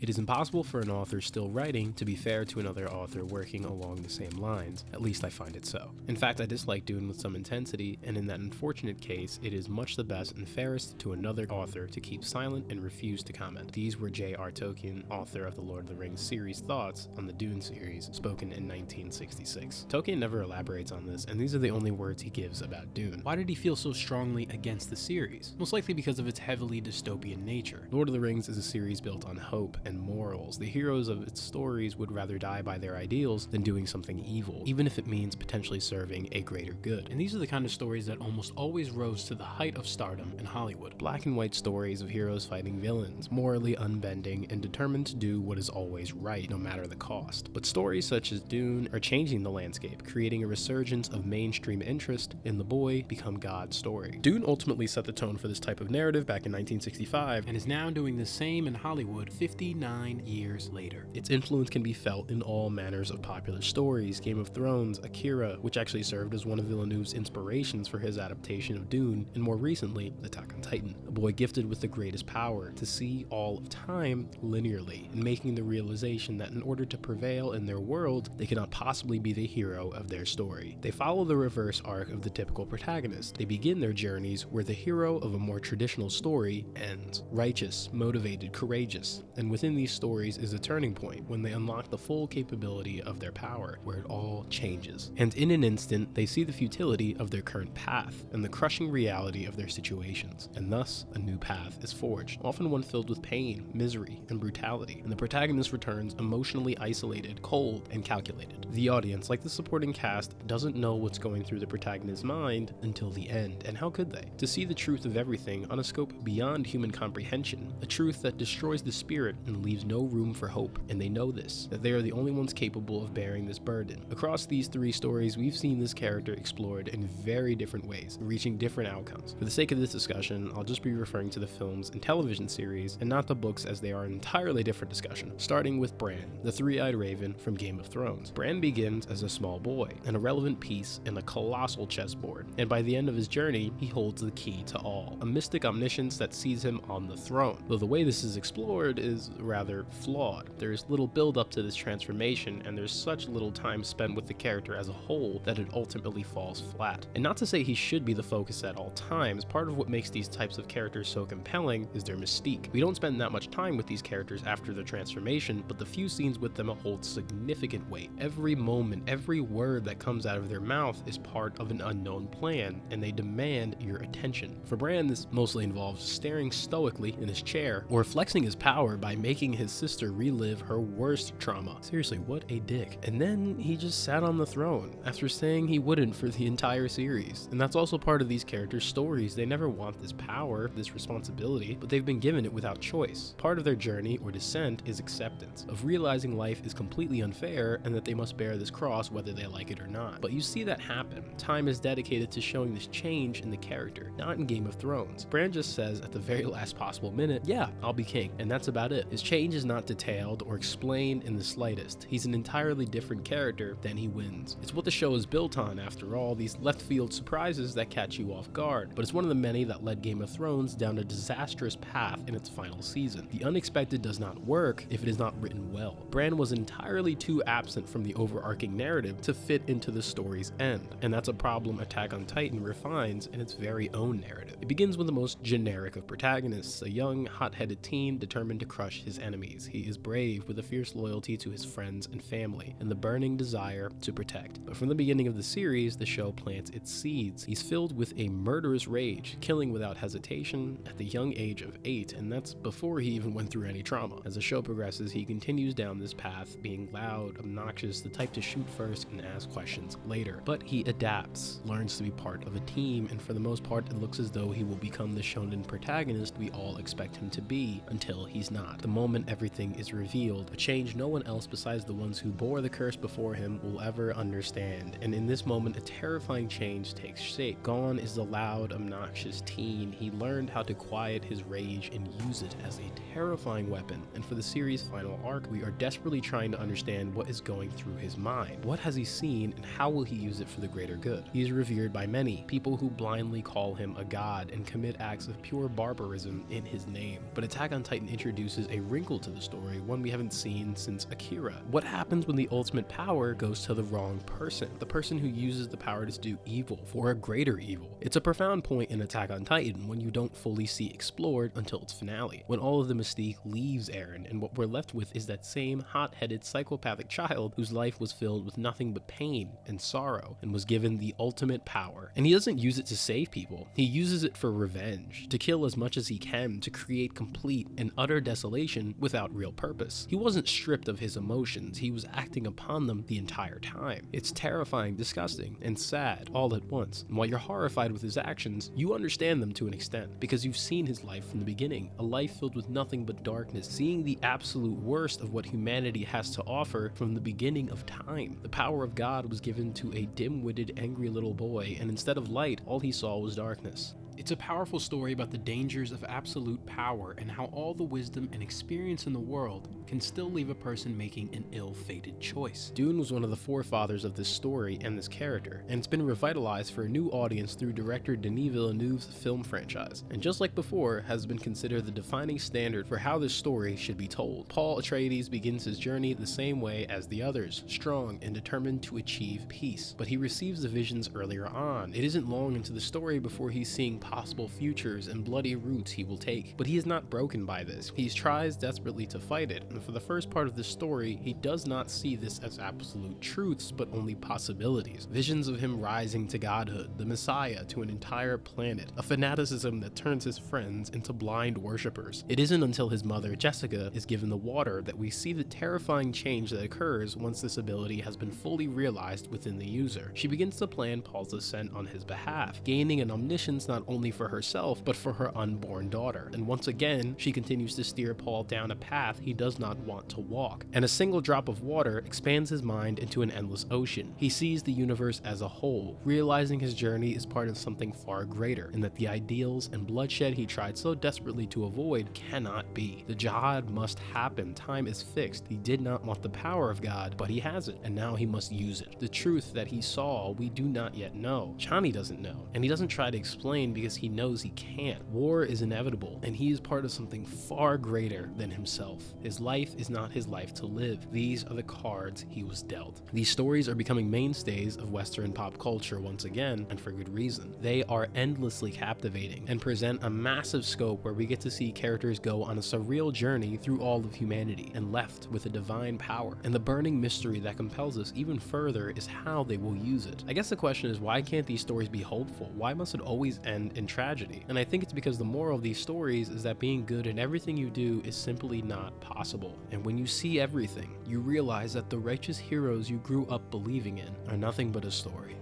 It is impossible for an author still writing to be fair to another author working along the same lines. At least I find it so. In fact, I dislike Dune with some intensity, and in that unfortunate case, it is much the best and fairest to another author to keep silent and refuse to comment. These were J.R. Tolkien, author of the Lord of the Rings series, thoughts on the Dune series, spoken in 1966. Tolkien never elaborates on this, and these are the only words he gives about Dune. Why did he feel so strongly against the series? Most likely because of its heavily dystopian nature. Lord of the Rings is a series built on hope and morals. The heroes of its stories would rather die by their ideals than doing something evil, even if it means potentially serving a greater good. And these are the kind of stories that almost always rose to the height of stardom in Hollywood. Black and white stories of heroes fighting villains, morally unbending and determined to do what is always right, no matter the cost. But stories such as Dune are changing the landscape, creating a resurgence of mainstream interest in the boy become God story. Dune ultimately set the tone for this type of narrative back in 1965, and is now doing the same in Hollywood 59 years later. Its influence can be felt in all manners of popular stories: Game of Thrones, Akira, which actually served as one of Villeneuve's inspirations for his adaptation of Dune, and more recently, Attack on Titan, a boy gifted with the greatest power to see all of time linearly, and making the realization that in order to prevail in their world, they cannot possibly be the hero of their story. They follow the reverse arc of the typical protagonist. They begin their journeys where the hero of a more traditional story ends. Righteous, motivated, courageous, and within these stories is a turning point when they unlock the full capability of their power, where it all changes. And in an instant, they see the futility of their current path and the crushing reality of their situations, and thus a new path is forged, often one filled with pain, misery, and brutality, and the protagonist returns emotionally isolated, cold, and calculated. The audience, like the supporting cast, doesn't know what's going through the protagonist's mind until the end, and how could they? To see the truth of everything on a scope beyond human comprehension, a truth that destroys the spirit and leaves no room for hope, and they know this, that they are the only ones capable of bearing this burden. Across these three stories, we've seen this character explored in very different ways, reaching different outcomes. For the sake of this discussion, I'll just be referring to the films and television series, and not the books, as they are an entirely different discussion, starting with Bran, the three-eyed raven from Game of Thrones. Bran begins as a small boy, an irrelevant piece in a colossal chessboard, and by the end of his journey, he holds the key to all, a mystic omniscience that sees him on the throne. Though the way this is explored is rather flawed. There is little build up to this transformation, and there's such little time spent with the character as a whole that it ultimately falls flat. And not to say he should be the focus at all times, part of what makes these types of characters so compelling is their mystique. We don't spend that much time with these characters after their transformation, but the few scenes with them hold significant weight. Every moment, every word that comes out of their mouth is part of an unknown plan, and they demand your attention. For Bran, this mostly involves staring stoically in his chair, or flexing his power by making his sister relive her worst trauma. Seriously, what a dick. And then he just sat on the throne, after saying he wouldn't for the entire series. And that's also part of these characters' stories. They never want this power, this responsibility, but they've been given it without choice. Part of their journey or descent is acceptance, of realizing life is completely unfair and that they must bear this cross whether they like it or not. But you see that happen. Time is dedicated to showing this change in the character, not in Game of Thrones. Bran just says at the very last possible minute, yeah, I'll be king, and that's about it. His change is not detailed or explained in the slightest. He's an entirely different character, then he wins. It's what the show is built on, after all, these left field surprises that catch you off guard, but it's one of the many that led Game of Thrones down a disastrous path in its final season. The unexpected does not work if it is not written well. Bran was entirely too absent from the overarching narrative to fit into the story's end, and that's a problem Attack on Titan refines in its very own narrative. It begins with the most generic of protagonists, a young, hot-headed teen determined to crush his enemies. He is brave with a fierce loyalty to his friends and family, and the burning desire to protect. But from the beginning of the series, the show plants its seeds. He's filled with a murderous rage, killing without hesitation at the young age of 8, and that's before he even went through any trauma. As the show progresses, he continues down this path, being loud, obnoxious, the type to shoot first and ask questions later. But he adapts, learns to be part of a team, and for the most part, it looks as though he will become the shonen protagonist we all expect him to be, until he's not. The moment everything is revealed, a change no one else besides the ones who bore the curse before him will ever understand, and in this moment, a terrifying change takes shape. Gone is the loud, obnoxious teen. He learned how to quiet his rage and use it as a terrifying weapon, and for the series' final arc, we are desperately trying to understand what is going through his mind. What has he seen, and how will he use it for the greater good? He is revered by many, people who blindly call him a god and commit acts of pure barbarism in his name. But Attack on Titan introduces a wrinkle to the story, one we haven't seen since Akira. What happens when the ultimate power goes to the wrong person? The person who uses the power to do evil for a greater evil. It's a profound point in Attack on Titan when you don't fully see explored until its finale, when all of the mystique leaves Eren and what we're left with is that same hot-headed psychopathic child whose life was filled with nothing but pain and sorrow and was given the ultimate power. And he doesn't use it to save people, he uses it for revenge, to kill as much as he can, to create complete and utter desolation without real purpose. He wasn't stripped of his emotions, he was acting upon them the entire time. It's terrifying, disgusting, and sad all at once. And while you're horrified with his actions, you understand them to an extent, because you've seen his life from the beginning, a life filled with nothing but darkness, seeing the absolute worst of what humanity has to offer from the beginning of time. The power of God was given to a dim-witted, angry little boy, and instead of light, all he saw was darkness. It's a powerful story about the dangers of absolute power and how all the wisdom and experience in the world can still leave a person making an ill-fated choice. Dune was one of the forefathers of this story and this character, and it's been revitalized for a new audience through director Denis Villeneuve's film franchise, and just like before, has been considered the defining standard for how this story should be told. Paul Atreides begins his journey the same way as the others, strong and determined to achieve peace, but he receives the visions earlier on. It isn't long into the story before he's seeing possible futures and bloody routes he will take, but he is not broken by this. He tries desperately to fight it, and for the first part of the story, he does not see this as absolute truths, but only possibilities. Visions of him rising to godhood, the Messiah to an entire planet, a fanaticism that turns his friends into blind worshippers. It isn't until his mother, Jessica, is given the water that we see the terrifying change that occurs once this ability has been fully realized within the user. She begins to plan Paul's ascent on his behalf, gaining an omniscience not only for herself, but for her unborn daughter. And once again, she continues to steer Paul down a path he does not want to walk. And a single drop of water expands his mind into an endless ocean. He sees the universe as a whole, realizing his journey is part of something far greater, and that the ideals and bloodshed he tried so desperately to avoid cannot be. The jihad must happen. Time is fixed. He did not want the power of God, but he has it, and now he must use it. The truth that he saw, we do not yet know. Chani doesn't know, and he doesn't try to explain because he knows he can't. War is inevitable, and he is part of something far greater than himself. His life is not his life to live. These are the cards he was dealt. These stories are becoming mainstays of Western pop culture once again, and for good reason. They are endlessly captivating and present a massive scope where we get to see characters go on a surreal journey through all of humanity and left with a divine power. And the burning mystery that compels us even further is how they will use it. I guess the question is, why can't these stories be hopeful? Why must it always end in tragedy? And I think it's because the moral of these stories is that being good in everything you do is simply not possible. And when you see everything, you realize that the righteous heroes you grew up believing in are nothing but a story.